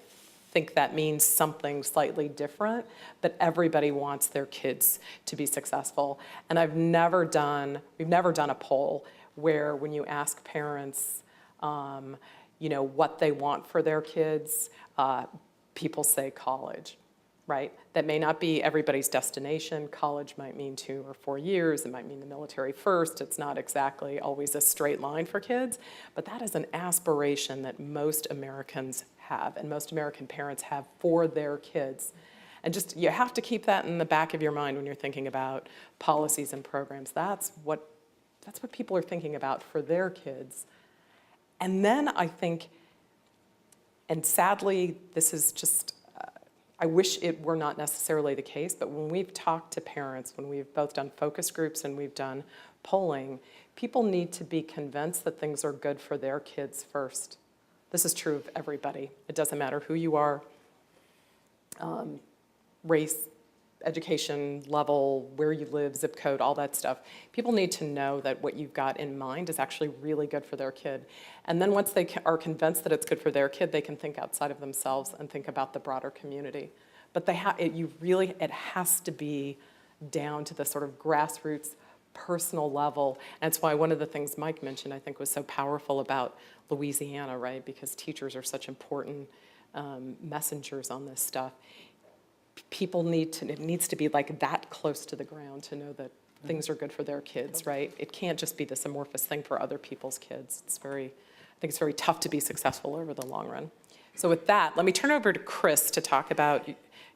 S2: think that means something slightly different, but everybody wants their kids to be successful. And we've never done a poll where when you ask parents, you know, what they want for their kids, people say college. Right? That may not be everybody's destination. College might mean 2 or 4 years. It might mean the military first. It's not exactly always a straight line for kids, but that is an aspiration that most Americans have and most American parents have for their kids. And just, you have to keep that in the back of your mind when you're thinking about policies and programs. That's what people are thinking about for their kids. And then I think, and sadly, this is just, I wish it were not necessarily the case, but when we've talked to parents, when we've both done focus groups and we've done polling, people need to be convinced that things are good for their kids first. This is true of everybody. It doesn't matter who you are, race, education level, where you live, zip code, all that stuff. People need to know that what you've got in mind is actually really good for their kid. And then once they are convinced that it's good for their kid, they can think outside of themselves and think about the broader community. But it has to be down to the sort of grassroots, personal level. And that's why one of the things Mike mentioned, I think, was so powerful about Louisiana, right? Because teachers are such important messengers on this stuff. It needs to be like that close to the ground to know that things are good for their kids, right? It can't just be this amorphous thing for other people's kids. It's very, I think it's very tough to be successful over the long run. So with that, let me turn over to Kris to talk about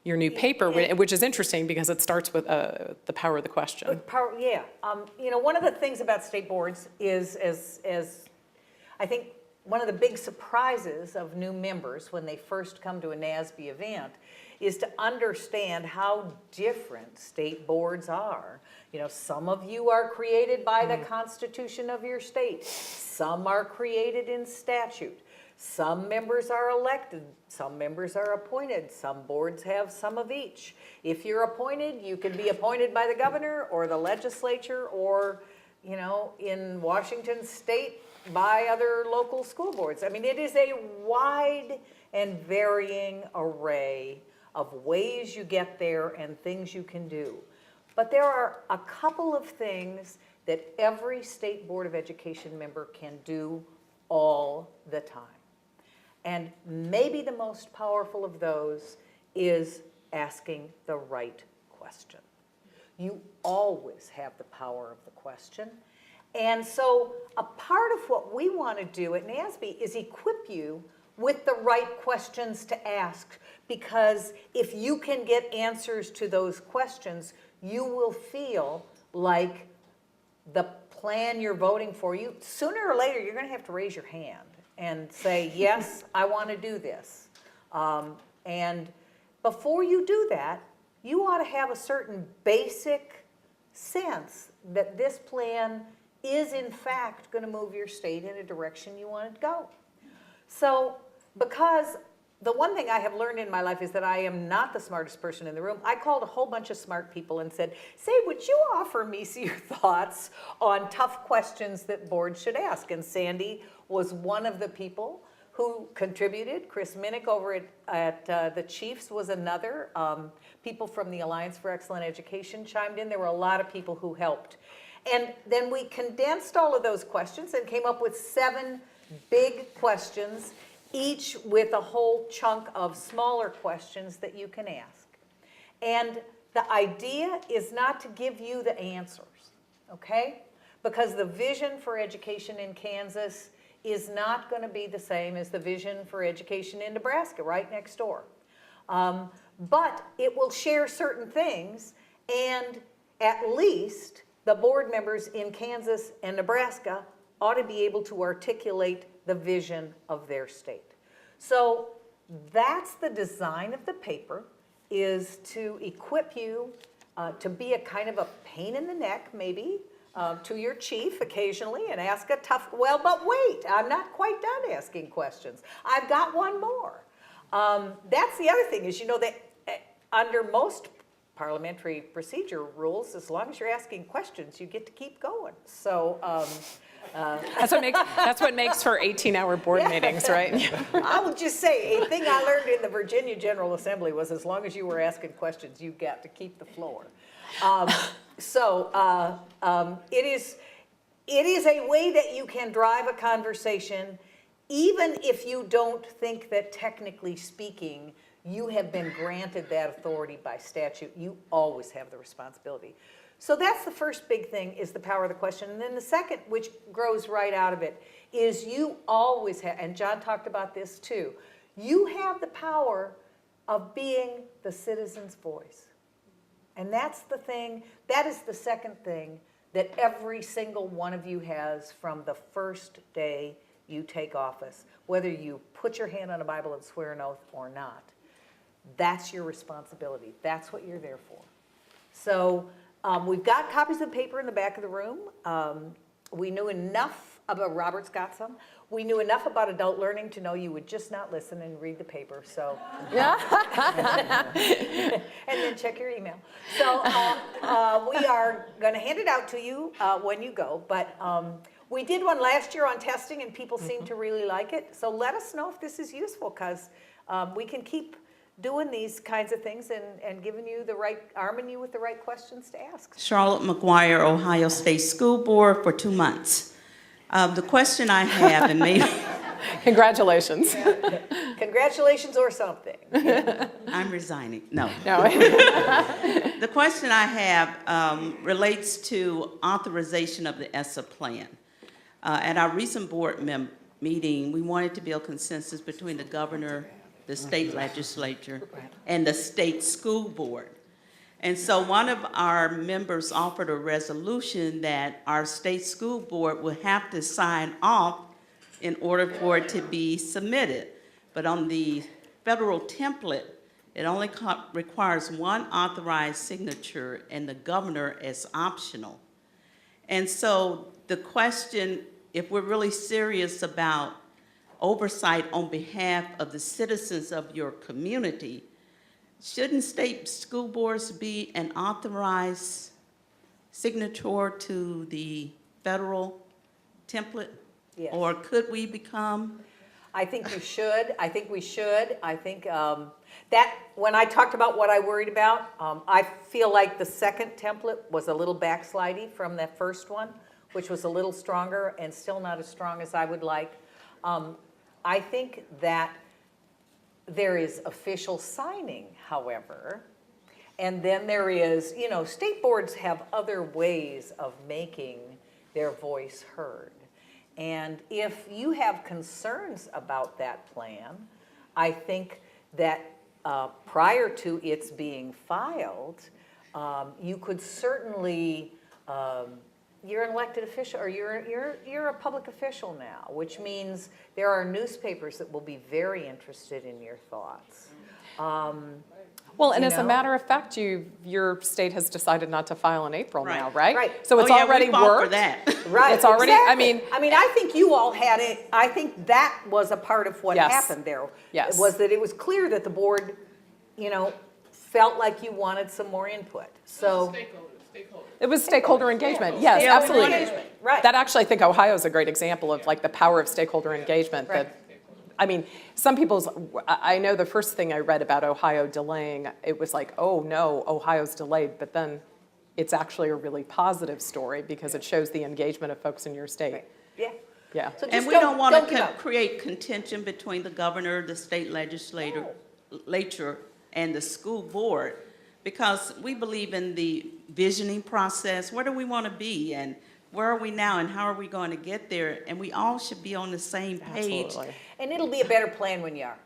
S2: your new paper, which is interesting because it starts with the power of the question.
S5: Yeah. One of the things about state boards is, as I think one of the big surprises of new members when they first come to a NASBE event is to understand how different state boards are. Some of you are created by the Constitution of your state. Some are created in statute. Some members are elected, some members are appointed, some boards have some of each. If you're appointed, you can be appointed by the governor or the legislature or, in Washington state by other local school boards. I mean, it is a wide and varying array of ways you get there and things you can do. But there are a couple of things that every State Board of Education member can do all the time. And maybe the most powerful of those is asking the right question. You always have the power of the question. And so a part of what we want to do at NASBE is equip you with the right questions to ask, because if you can get answers to those questions, you will feel like the plan you're voting for, sooner or later, you're going to have to raise your hand and say, yes, I want to do this. And before you do that, you ought to have a certain basic sense that this plan is in fact going to move your state in a direction you want it to go. So, because the one thing I have learned in my life is that I am not the smartest person in the room. I called a whole bunch of smart people and said, say, would you offer me your thoughts on tough questions that boards should ask? And Sandy was one of the people who contributed. Kris Minnick over at the Chiefs was another. People from the Alliance for Excellent Education chimed in. There were a lot of people who helped. And then we condensed all of those questions and came up with 7 big questions, each with a whole chunk of smaller questions that you can ask. And the idea is not to give you the answers, okay? Because the vision for education in Kansas is not going to be the same as the vision for education in Nebraska, right next door. But it will share certain things, and at least the board members in Kansas and Nebraska ought to be able to articulate the vision of their state. So that's the design of the paper, is to equip you to be a kind of a pain in the neck, maybe, to your chief occasionally and ask a tough, well, but wait, I'm not quite done asking questions. I've got one more. That's the other thing is, that under most parliamentary procedure rules, as long as you're asking questions, you get to keep going. So
S2: That's what makes for 18-hour board meetings, right?
S5: I would just say, a thing I learned in the Virginia General Assembly was as long as you were asking questions, you got to keep the floor. It is a way that you can drive a conversation, even if you don't think that technically speaking, you have been granted that authority by statute. You always have the responsibility. So that's the first big thing, is the power of the question. And then the second, which grows right out of it, is you always have, and John talked about this too, you have the power of being the citizen's voice. And that's the thing, that is the second thing that every single one of you has from the first day you take office, whether you put your hand on a Bible and swear an oath or not. That's your responsibility. That's what you're there for. So we've got copies of the paper in the back of the room. We knew enough about, Robert's got some. We knew enough about adult learning to know you would just not listen and read the paper, so. And then check your email. So we are gonna hand it out to you when you go, but we did one last year on testing and people seem to really like it. So let us know if this is useful, because we can keep doing these kinds of things and giving you the right, arming you with the right questions to ask.
S6: Charlotte McGuire, Ohio State School Board for 2 months. The question I have, and maybe
S2: Congratulations.
S5: Congratulations or something.
S6: I'm resigning. No.
S2: No.
S6: The question I have relates to authorization of the ESSA plan. At our recent board meeting, we wanted to build consensus between the governor, the state legislature, and the state school board. And so one of our members offered a resolution that our state school board would have to sign off in order for it to be submitted. But on the federal template, it only requires one authorized signature, and the governor is optional. And so the question, if we're really serious about oversight on behalf of the citizens of your community, shouldn't state school boards be an authorized signature to the federal template?
S5: Yes.
S6: Or could we become?
S5: I think you should. I think we should. I think that when I talked about what I worried about, I feel like the second template was a little backslidey from that first one, which was a little stronger and still not as strong as I would like. I think that there is official signing, however, and then there is, you know, state boards have other ways of making their voice heard. And if you have concerns about that plan, I think that prior to its being filed, you could certainly, you're an elected official, or you're a public official now, which means there are newspapers that will be very interested in your thoughts.
S2: Well, and
S5: You
S2: as a
S5: know?
S2: matter of fact, your state has decided not to file in April
S6: Right.
S2: now, right?
S5: Right.
S2: So it's
S6: Oh, yeah,
S2: already
S6: we fought for
S2: worked.
S6: that.
S5: Right.
S2: It's already- I
S5: exactly.
S2: mean-
S5: I think you all had it, I think that was a part of what
S2: Yes.
S5: happened there.
S2: Yes.
S5: Was that it was clear that the board, you know, felt like you wanted some more input, so.
S2: It was stakeholder engagement, yes,
S5: Stakeholder
S2: absolutely.
S5: engagement, right.
S2: That actually, I think Ohio's a great example of like the power of stakeholder engagement.
S5: Right.
S2: That, I mean, some people's, I know the first thing I read about Ohio delaying, it was like, oh no, Ohio's delayed, but then it's actually a really positive story because it shows the engagement of folks in your state.
S5: Yeah.
S2: Yeah.
S5: So
S6: And
S5: just
S6: we don't want
S5: give
S6: to
S5: up.
S6: create contention between the governor, the state legislature, and the school board, because we believe in the visioning process. Where do we want to be, and where are we now, and how are we going to get there? And we all should be on the same page.
S2: Absolutely.
S5: And it'll be a better plan when you are.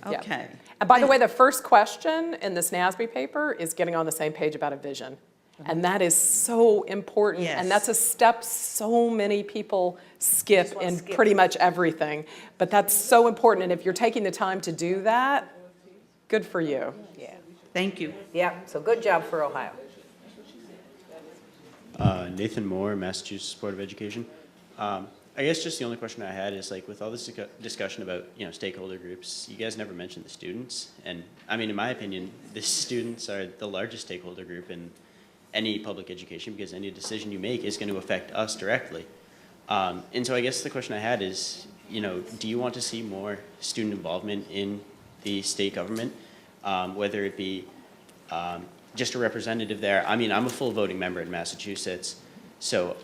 S2: Yeah.
S6: Okay.
S2: And by the way, the first question in this NASBE paper is getting on the same page about a vision. And that is so important.
S6: Yes.
S2: And that's a step so many people skip
S5: Just wanna
S2: in
S5: skip.
S2: pretty much everything. But that's so important. And if you're taking the time to do that, good for you.
S5: Yeah.
S6: Thank you.
S5: Yeah, so good job for Ohio.
S7: Nathan Moore, Massachusetts Board of Education. I guess just the only question I had is, like, with all this discussion about, you know, stakeholder groups, you guys never mentioned the students. And I mean, in my opinion, the students are the largest stakeholder group in any public education, because any decision you make is going to affect us directly. And so I guess the question I had is, you know, do you want to see more student involvement in the state government, whether it be just a representative there? I mean, I'm a full voting member in Massachusetts, so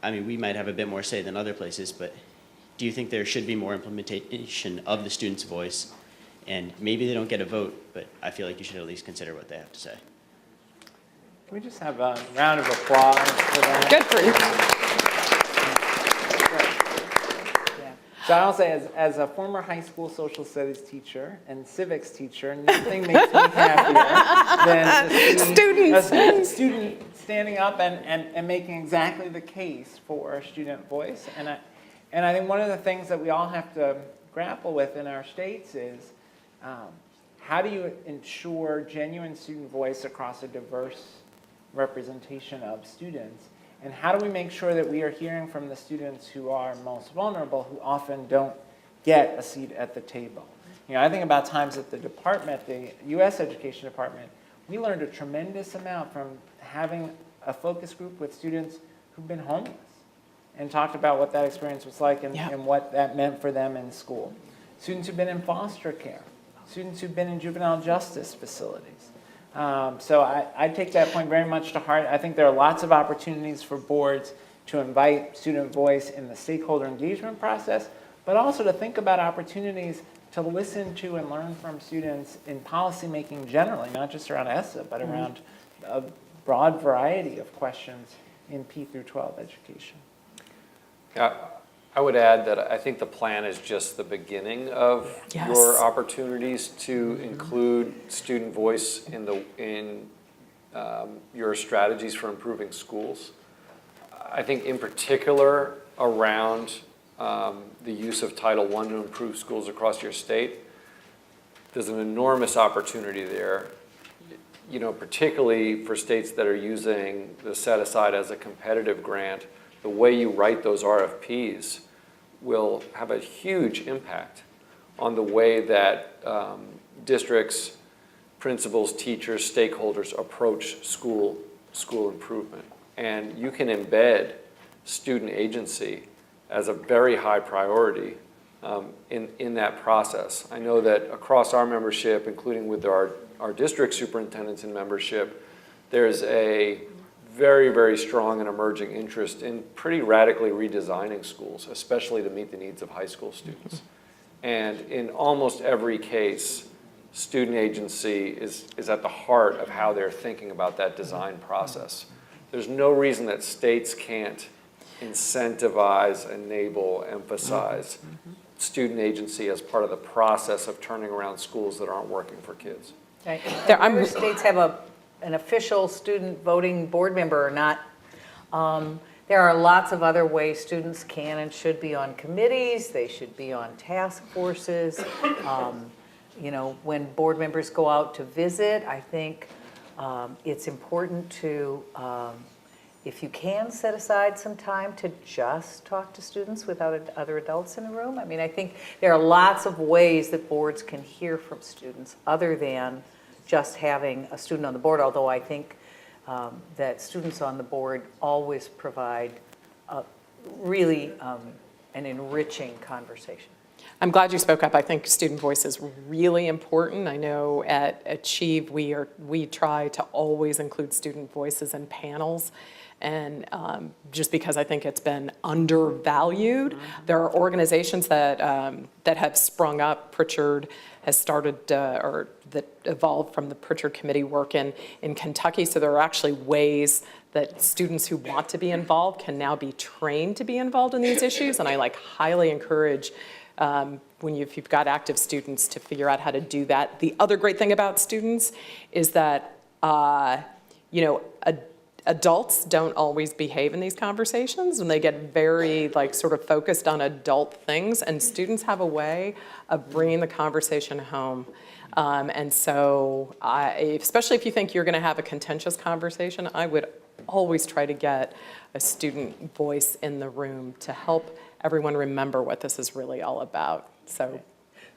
S7: I mean, we might have a bit more say than other places, but do you think there should be more implementation of the student's voice? And maybe they don't get a vote, but I feel like you should at least consider what they have to say.
S4: Can we just have a round of applause for that?
S2: Good for you.
S4: So I'll say, as a former high school social studies teacher and civics teacher, nothing makes me happier than to see a student standing up and making exactly the case for student voice. And I think one of the things that we all have to grapple with in our states is how do you ensure genuine student voice across a diverse representation of students? And how do we make sure that we are hearing from the students who are most vulnerable, who often don't get a seat at the table? You know, I think about times at the department, the U.S. Education Department, we learned a tremendous amount from having a focus group with students who've been homeless and talked about what that experience was like and what that meant for them in school. Students who've been in foster care, students who've been in juvenile justice facilities. So I take that point very much to heart. I think there are lots of opportunities for boards to invite student voice in the stakeholder engagement process, but also to think about opportunities to listen to and learn from students in policymaking generally, not just around ESSA, but around a broad variety of questions in P through 12 education.
S3: Yeah, I would add that I think the plan is just the beginning of
S2: Yes.
S3: your opportunities to include student voice in your strategies for improving schools. I think in particular around the use of Title I to improve schools across your state, there's an enormous opportunity there, you know, particularly for states that are using the set aside as a competitive grant. The way you write those RFPs will have a huge impact on the way that districts, principals, teachers, stakeholders approach school improvement. And you can embed student agency as a very high priority in that process. I know that across our membership, including with our district superintendents in membership, there's a very, very strong and emerging interest in pretty radically redesigning schools, especially to meet the needs of high school students. And in almost every case, student agency is at the heart of how they're thinking about that design process. There's no reason that states can't incentivize, enable, emphasize student agency as part of the process of turning around schools that aren't working for kids.
S5: Right.
S2: I'm-
S5: Whether states have an official student voting board member or not, there are lots of other ways students can and should be on committees. They should be on task forces. You know, when board members go out to visit, I think it's important to, if you can, set aside some time to just talk to students without other adults in the room. I mean, I think there are lots of ways that boards can hear from students other than just having a student on the board, although I think that students on the board always provide really an enriching conversation.
S2: I'm glad you spoke up. I think student voice is really important. I know at Achieve we try to always include student voices in panels, and just because I think it's been undervalued. There are organizations that have sprung up. Pritchard has started, or that evolved from the Pritchard Committee work in Kentucky. So there are actually ways that students who want to be involved can now be trained to be involved in these issues, and I highly encourage if you've got active students to figure out how to do that. The other great thing about students is that, adults don't always behave in these conversations, and they get very sort of focused on adult things, and students have a way of bringing the conversation home. And so especially if you think you're going to have a contentious conversation, I would always try to get a student voice in the room to help everyone remember what this is really all about. So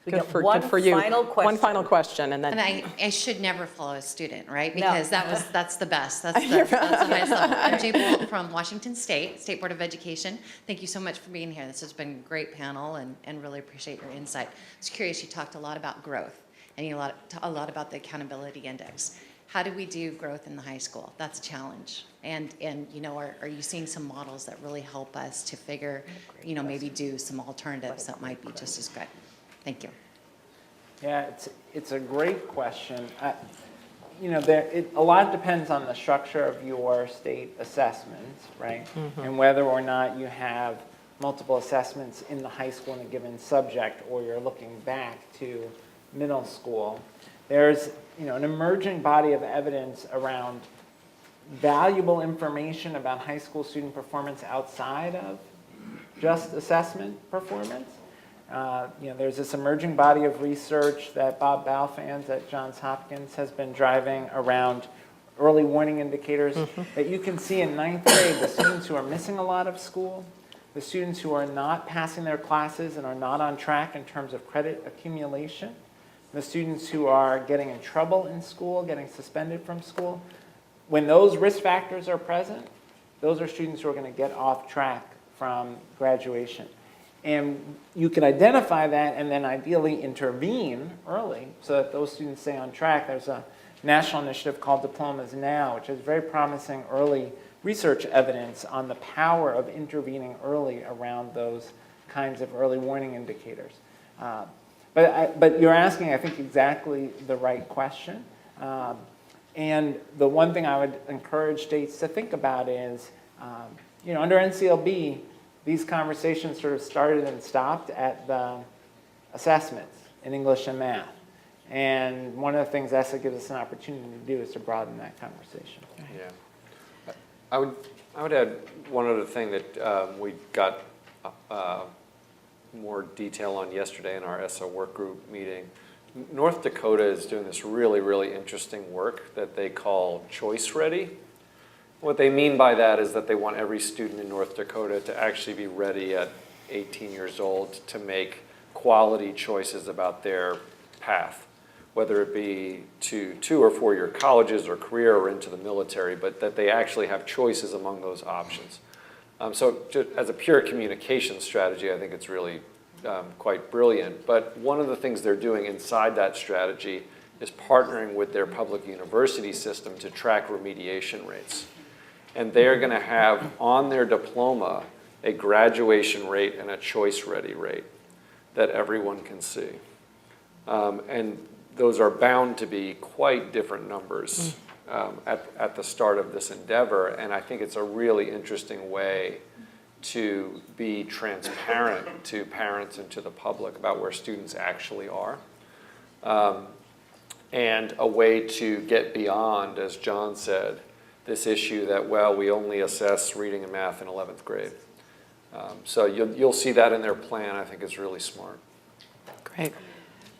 S2: good for you. One final question, and then.
S8: And I should never follow a student, right?
S5: No.
S8: Because that's the best. That's the highest level. I'm Magee from Washington State Board of Education. Thank you so much for being here. This has been a great panel, and really appreciate your insight. I was curious, you talked a lot about growth, and a lot about the accountability index. How do we do growth in the high school? That's a challenge. And are you seeing some models that really help us to figure, maybe do some alternatives that might be just as good? Thank you.
S4: Yeah, it's a great question. A lot depends on the structure of your state assessments, right? And whether or not you have multiple assessments in the high school in a given subject, or you're looking back to middle school. There's an emerging body of evidence around valuable information about high school student performance outside of just assessment performance. There's this emerging body of research that Bob Balfans at Johns Hopkins has been driving around early warning indicators that you can see in 9th grade, the students who are missing a lot of school, the students who are not passing their classes and are not on track in terms of credit accumulation, the students who are getting in trouble in school, getting suspended from school. When those risk factors are present, those are students who are going to get off track from graduation. And you can identify that and then ideally intervene early so that those students stay on track. There's a national initiative called Diplomas Now, which has very promising early research evidence on the power of intervening early around those kinds of early warning indicators. But you're asking, I think, exactly the right question. And the one thing I would encourage states to think about is, under NCLB, these conversations sort of started and stopped at the assessments in English and math. And one of the things ESSA gives us an opportunity to do is to broaden that conversation.
S3: Yeah. I would add one other thing that we got more detail on yesterday in our ESSA work group meeting. North Dakota is doing this really, really interesting work that they call Choice Ready. What they mean by that is that they want every student in North Dakota to actually be ready at 18 years old to make quality choices about their path, whether it be to 2 or 4 year colleges or career or into the military, but that they actually have choices among those options. So just as a pure communication strategy, I think it's really quite brilliant. But one of the things they're doing inside that strategy is partnering with their public university system to track remediation rates. And they're going to have on their diploma a graduation rate and a choice ready rate that everyone can see. And those are bound to be quite different numbers at the start of this endeavor. And I think it's a really interesting way to be transparent to parents and to the public about where students actually are. And a way to get beyond, as John said, this issue that, well, we only assess reading and math in 11th grade. So you'll see that in their plan. I think is really smart.
S2: Great.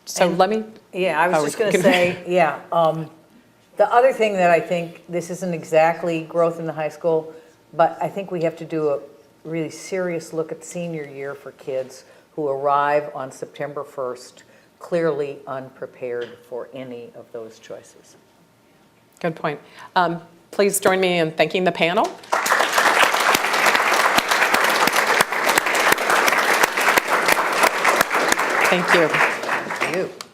S2: So let me.
S5: Yeah, I was just going to say, yeah. The other thing that I think, this isn't exactly growth in the high school, but I think we have to do a really serious look at senior year for kids who arrive on September 1st clearly unprepared for any of those choices.
S2: Good point. Please join me in thanking the panel. Thank you.
S5: Thank you.